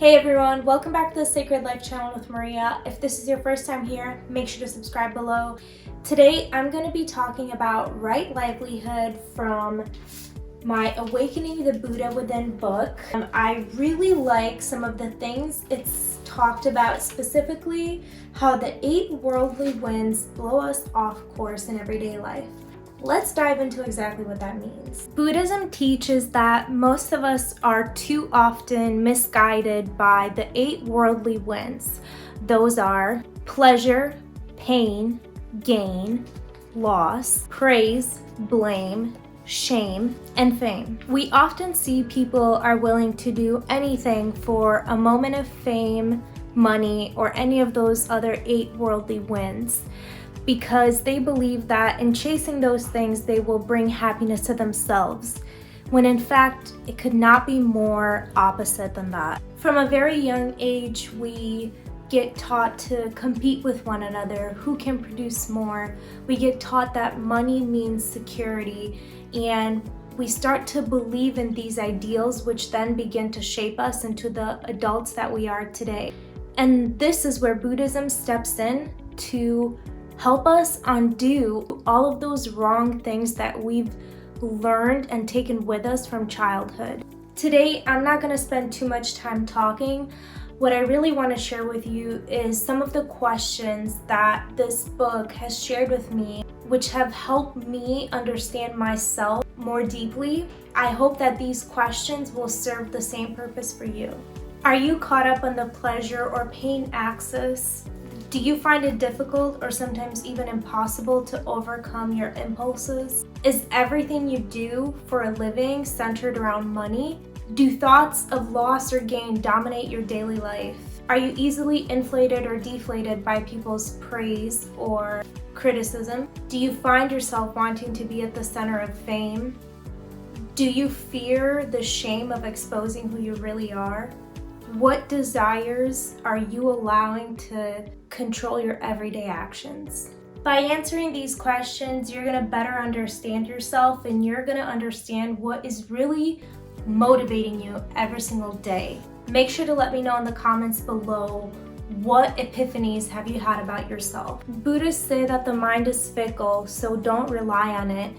Hey everyone, welcome back to the Sacred Life channel with Maria. If this is your first time here, make sure to subscribe below. Today I'm going to be talking about right livelihood from my Awakening the Buddha Within book. I really like some of the things it's talked about, specifically how the 8 worldly winds blow us off course in everyday life. Let's dive into exactly what that means. Buddhism teaches that most of us are too often misguided by the 8 worldly winds. Those are pleasure, pain, gain, loss, praise, blame, shame, and fame. We often see people are willing to do anything for a moment of fame, money, or any of those other 8 worldly winds, because they believe that in chasing those things they will bring happiness to themselves, when in fact it could not be more opposite than that. From a very young age, we get taught to compete with one another, who can produce more. We get taught that money means security, and we start to believe in these ideals, which then begin to shape us into the adults that we are today. And this is where Buddhism steps in to help us undo all of those wrong things that we've learned and taken with us from childhood. Today, I'm not going to spend too much time talking. What I really want to share with you is some of the questions that this book has shared with me, which have helped me understand myself more deeply. I hope that these questions will serve the same purpose for you. Are you caught up on the pleasure or pain axis? Do you find it difficult or sometimes even impossible to overcome your impulses? Is everything you do for a living centered around money? Do thoughts of loss or gain dominate your daily life? Are you easily inflated or deflated by people's praise or criticism? Do you find yourself wanting to be at the center of fame? Do you fear the shame of exposing who you really are? What desires are you allowing to control your everyday actions? By answering these questions, you're going to better understand yourself, and you're going to understand what is really motivating you every single day. Make sure to let me know in the comments below, what epiphanies have you had about yourself? Buddhists say that the mind is fickle, so don't rely on it.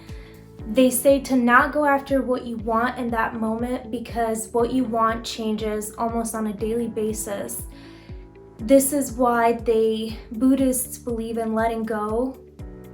They say to not go after what you want in that moment, because what you want changes almost on a daily basis. This is why Buddhists believe in letting go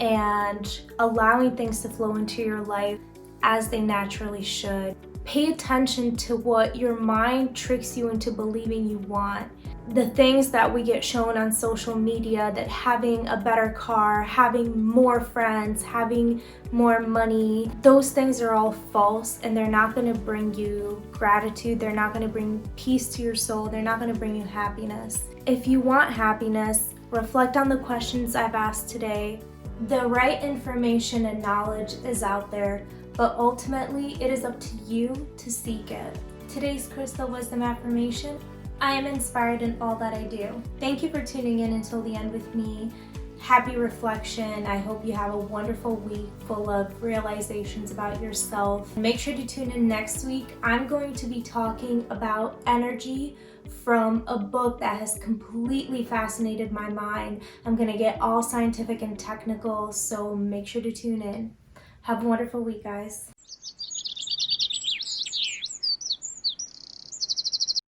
and allowing things to flow into your life as they naturally should. Pay attention to what your mind tricks you into believing you want. The things that we get shown on social media, that having a better car, having more friends, having more money, those things are all false, and they're not going to bring you gratitude. They're not going to bring peace to your soul. They're not going to bring you happiness. If you want happiness, reflect on the questions I've asked today. The right information and knowledge is out there, but ultimately it is up to you to seek it. Today's Crystal Wisdom affirmation: I am inspired in all that I do. Thank you for tuning in until the end with me. Happy reflection. I hope you have a wonderful week full of realizations about yourself. Make sure to tune in next week. I'm going to be talking about energy from a book that has completely fascinated my mind. I'm going to get all scientific and technical, so make sure to tune in. Have a wonderful week, guys.